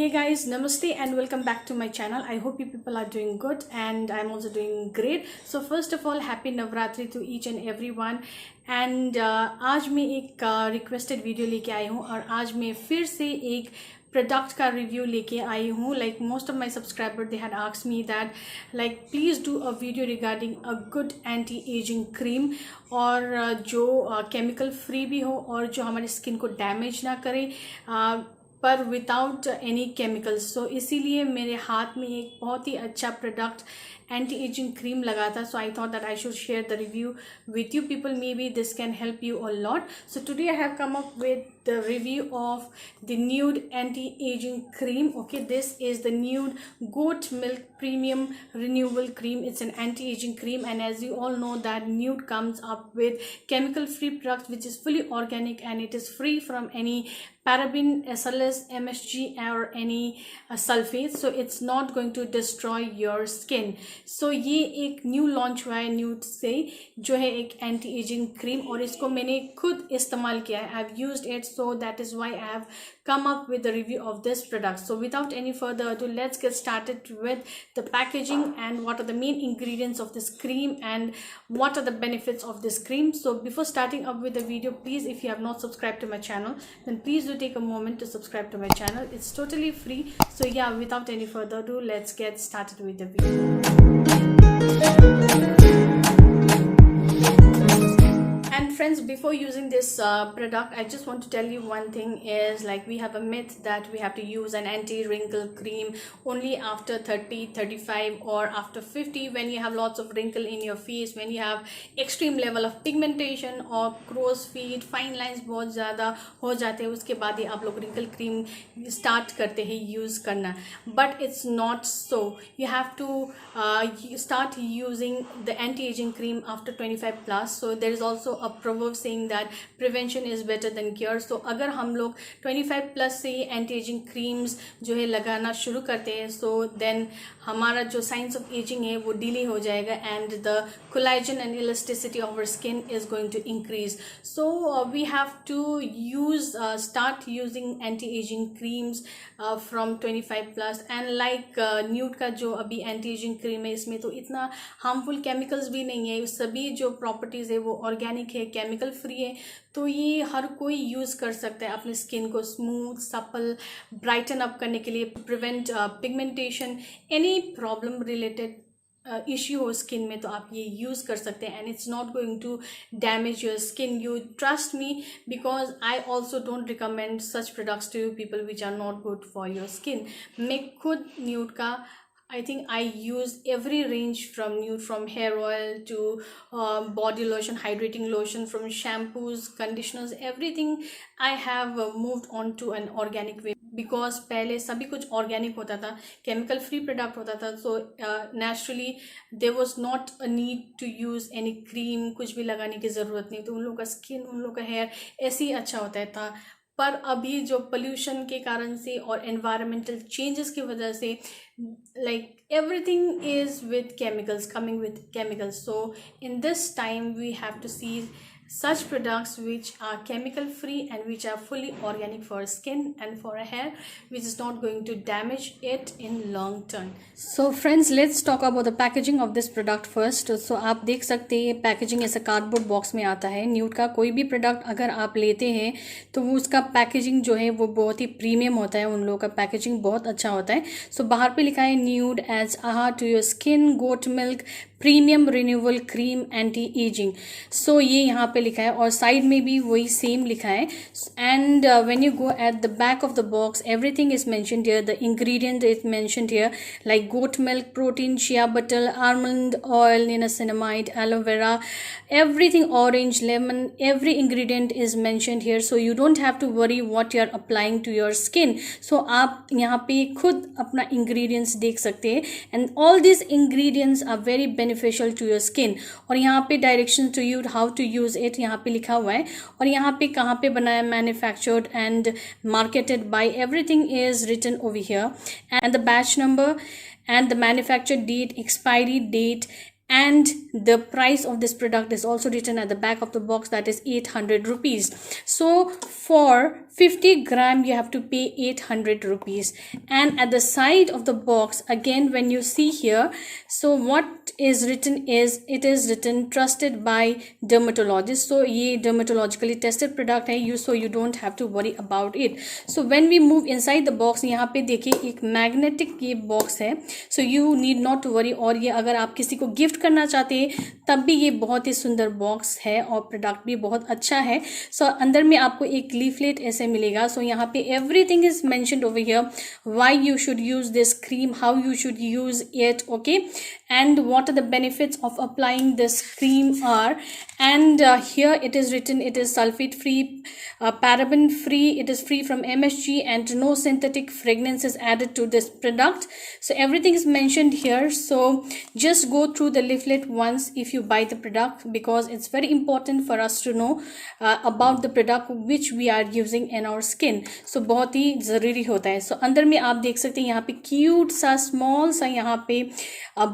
Hey guys, namaste and welcome back to my channel. I hope you people are doing good and I'm also doing great. So first of all, happy Navratri to each and everyone. And आज मैं एक requested video लेके आई हूँ और आज मैं फिर से एक प्रोडक्ट का रिव्यू लेके आई हूँ. Like most of my subscriber they had asked me that like please do a video regarding a good anti ageing cream और जो केमिकल फ्री भी हो और जो हमारे स्किन को डैमेज ना करे पर विदाउट एनी केमिकल्स. सो इसीलिए मेरे हाथ में एक बहुत ही अच्छा प्रोडक्ट एंटी एजिंग क्रीम लगा था. So I thought that I should share the review with you people. Maybe this can help you a lot. So today I have come up with the review of the Nude anti-aging cream. Okay, this is the Nude goat milk premium renewable cream. It's an anti-aging cream, and as you all know that Nude comes up with chemical free product which is fully organic and it is free from any paraben, SLS, MSG or any sulfates. So it's not going to destroy your skin. So ये एक new launch हुआ है Nude से जो है एक anti ageing cream और इसको मैंने खुद इस्तेमाल किया है. I have used it, so that is why I have come up with the review of this product. So without any further ado, let's get started with the packaging and what are the main ingredients of this cream and what are the benefits of this cream. So before starting up with the video, please, if you have not subscribed to my channel, then please do take a moment to subscribe to my channel. It's totally free. So yeah, without any further ado, let's get started with the video. And friends, before using this product, I just want to tell you one thing is like we have a myth that we have to use an anti-wrinkle cream only after 30, 35 or after 50 when you have lots of wrinkle in your face, when you have extreme level of pigmentation or crow's feet, fine lines बहुत ज़्यादा हो जाते हैं, उसके बाद ही आप लोग wrinkle cream start करते हैं use करना. But it's not so. You have to start using the anti-aging cream after 25 plus. So there is also a proverb saying that prevention is better than cure. So अगर हम लोग 25 plus से anti ageing creams जो है लगाना शुरू करते हैं, so then हमारा जो साइंस ऑफ एजिंग है वो डिले हो जाएगा and the collagen and elasticity of our skin is going to increase. So we have to start using anti-aging creams from 25 plus. And like Nude का जो अभी anti-ageing cream है इसमें तो इतना हार्मफुल केमिकल्स भी नहीं है, सभी जो प्रॉपर्टीज़ है वो ऑर्गेनिक है, केमिकल फ्री है. तो ये हर कोई यूज़ कर सकता है अपने स्किन को स्मूथ सपल ब्राइटन अप करने के लिए, prevent pigmentation, any problem related issue हो स्किन में तो आप ये यूज़ कर सकते हैं. And it's not going to damage your skin. You trust me because I also don't recommend such products to you people which are not good for your skin. मैं खुद Nude का I think I use every range from Nude, from hair oil to body lotion, hydrating lotion, from shampoos, conditioners, everything I have moved on to an organic way. Because पहले सभी कुछ organic होता था, chemical free product होता था. So naturally there was not a need to use any cream, कुछ भी लगाने की ज़रूरत नहीं. तो उन लोगों का स्किन, उन लोगों का हेयर ऐसे ही अच्छा होता था. पर अभी जो पोल्यूशन के कारण से और एनवायरमेंटल चेंजेस की वजह से like everything is with chemicals, coming with chemicals. So in this time we have to see such products which are chemical free and which are fully organic for skin and for a hair, which is not going to damage it in long term. So friends, let's talk about the packaging of this product first. So आप देख सकते हैं packaging ऐसा cardboard box में आता है. Nude का कोई भी प्रोडक्ट अगर आप लेते हैं तो वो उसका पैकेजिंग जो है वो बहुत ही प्रीमियम होता है, उन लोगों का पैकेजिंग बहुत अच्छा होता है. सो बाहर पे लिखा है Nude adds AHA to your skin goat milk premium renewable cream anti aging. So ये यहाँ पे लिखा है और साइड में भी वही सेम लिखा है. And when you go at the back of the box everything is mentioned here. The ingredient is mentioned here like goat milk, protein, shea butter, almond oil, niacinamide, aloe vera, everything, orange, lemon, every ingredient is mentioned here. So you don't have to worry what you are applying to your skin. So आप यहाँ पे खुद अपना ingredients देख सकते हैं and all these ingredients are very beneficial to your skin. और यहाँ पे directions to you how to use it यहाँ पे लिखा हुआ है और यहाँ पे कहाँ पे बनाया, manufactured and marketed by, everything is written over here and the batch number and the manufacture date, expiry date and the price of this product is also written at the back of the box, that is 800 rupees. So for 50 gram you have to pay 800 rupees. And at the side of the box again, when you see here, so what is written is, it is written trusted by dermatologists. So ye dermatologically tested product hai, so you don't have to worry about it. So when we move inside the box, यहाँ पे देखिए एक magnetic ये box है, so you need not to worry. और ये अगर आप किसी को गिफ्ट करना चाहते हैं तब भी ये बहुत ही सुंदर बॉक्स है और प्रोडक्ट भी बहुत अच्छा है. सो अंदर में आपको एक लीफलेट ऐसे मिलेगा. सो यहाँ पे everything is mentioned over here, why you should use this cream, how you should use it, okay, and what are the benefits of applying this cream are. And here it is written, it is sulfate free, paraben free, it is free from MSG, and no synthetic fragrance is added to this product. So everything is mentioned here. So just go through the leaflet once if you buy the product, because it's very important for us to know about the product which we are using in our skin. So बहुत ही ज़रूरी होता है. So अंदर में आप देख सकते हैं यहाँ पे क्यूट सा स्मॉल सा यहाँ पे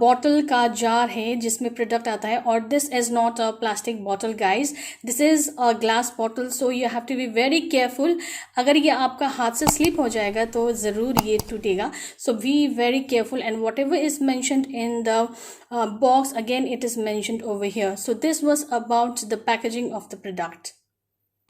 बॉटल का जार है जिसमें प्रोडक्ट आता है. और this is not a plastic bottle guys, this is a glass bottle. So you have to be very careful. अगर ये आपका हाथ से स्लिप हो जाएगा तो ज़रूर ये टूटेगा. So be very careful, and whatever is mentioned in the box, again it is mentioned over here. So this was about the packaging of the product.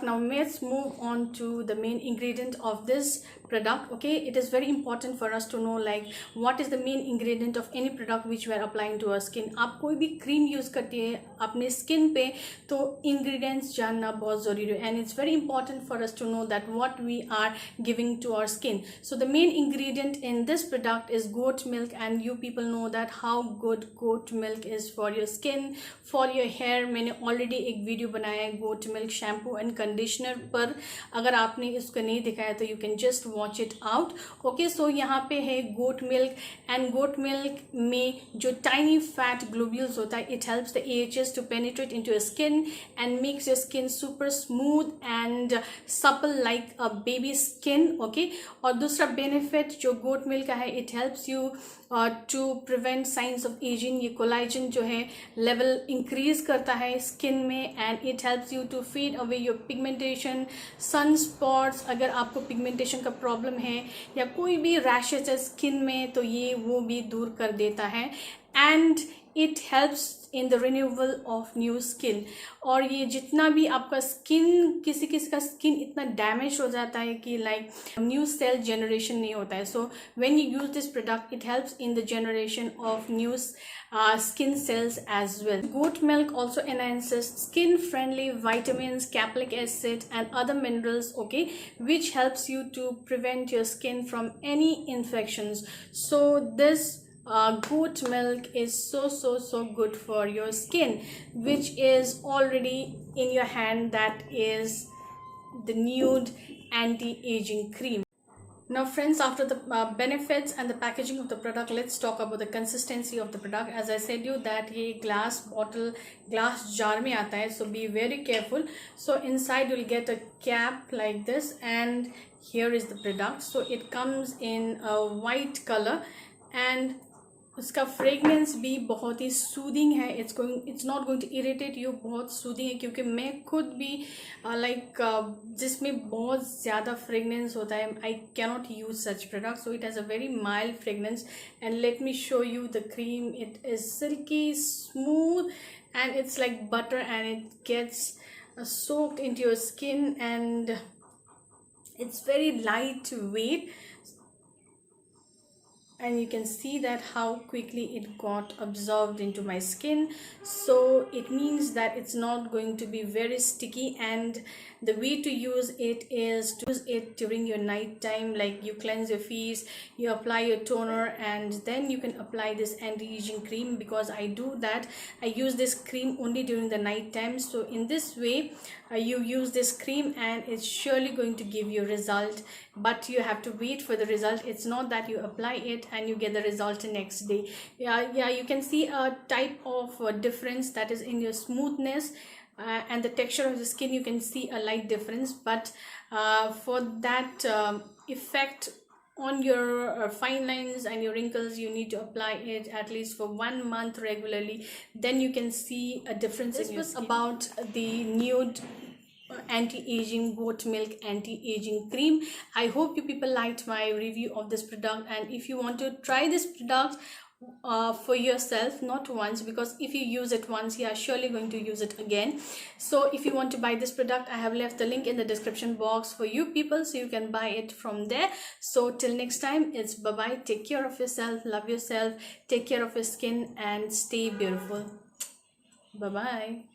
Now let's move on to the main ingredient of this product. Okay, it is very important for us to know like what is the main ingredient of any product which we are applying to our skin. आप कोई भी cream use करती है अपने skin पे तो ingredients जानना बहुत ज़रूरी है, and it's very important for us to know that what we are giving to our skin. So the main ingredient in this product is goat milk, and you people know that how good goat milk is for your skin, for your hair. मैंने already एक video बनाया है goat milk shampoo and conditioner पर, अगर आपने इसको नहीं दिखाया तो you can just watch it out. Okay, so यहाँ पे है goat milk, and goat milk में जो टाइनी फैट ग्लोब्यूल्स होता है, it helps the AHS to penetrate into your skin and makes your skin super smooth and supple like a baby skin. Okay, और दूसरा benefit जो goat milk का है, it helps you to prevent signs of ageing. ये collagen जो है level increase करता है स्किन में, and it helps you to fade away your pigmentation, sun spots. अगर आपको पिगमेंटेशन का प्रॉब्लम है या कोई भी रैशेज है स्किन में तो ये वो भी दूर कर देता है. And it helps in the renewal of new skin. और ये जितना भी आपका स्किन, किसी किसी का स्किन इतना डैमेज हो जाता है कि लाइक न्यू सेल जनरेशन नहीं होता है. So when you use this product it helps in the generation of new skin cells as well. Goat milk also enhances skin friendly vitamins, caprylic acid and other minerals, okay, which helps you to prevent your skin from any infections. So this goat milk is so good for your skin, which is already in your hand. That is the nude anti-aging cream. Now friends, after the benefits and the packaging of the product, let's talk about the consistency of the product. As I said you that ये glass bottle, glass jar में आता है, so be very careful. So inside you'll get a cap like this, and here is the product. So it comes in a white color, and उसका fragrance भी बहुत ही soothing है. It's not going to irritate you. बहुत soothing है क्योंकि मैं खुद भी जिसमें बहुत ज़्यादा फ्रेगनेंस होता है, I cannot use such product. So it has a very mild fragrance. And let me show you the cream. It is silkie smooth and it's like butter, and it gets soaked into your skin, and it's very lightweight. And you can see that how quickly it got absorbed into my skin. So it means that it's not going to be very sticky, and the way to use it is to use it during your night time. Like you cleanse your face, you apply your toner, and then you can apply this anti-aging cream. Because I do that, I use this cream only during the night time. So in this way you use this cream and it's surely going to give you result, but you have to wait for the result. It's not that you apply it and you get the result the next day. Yeah, you can see a type of difference, that is in your smoothness and the texture of the skin. You can see a light difference, but for that effect on your fine lines and your wrinkles, you need to apply it at least for 1 month regularly. Then you can see a difference in your skin. This was about the nude anti-aging goat milk anti-aging cream. I hope you people liked my review of this product, and if you want to try this product for yourself, not once, because if you use it once, you are surely going to use it again. So if you want to buy this product, I have left the link in the description box for you people, so you can buy it from there. So till next time, it's bye bye. Take care of yourself, love yourself, take care of your skin, and stay beautiful. Bye bye.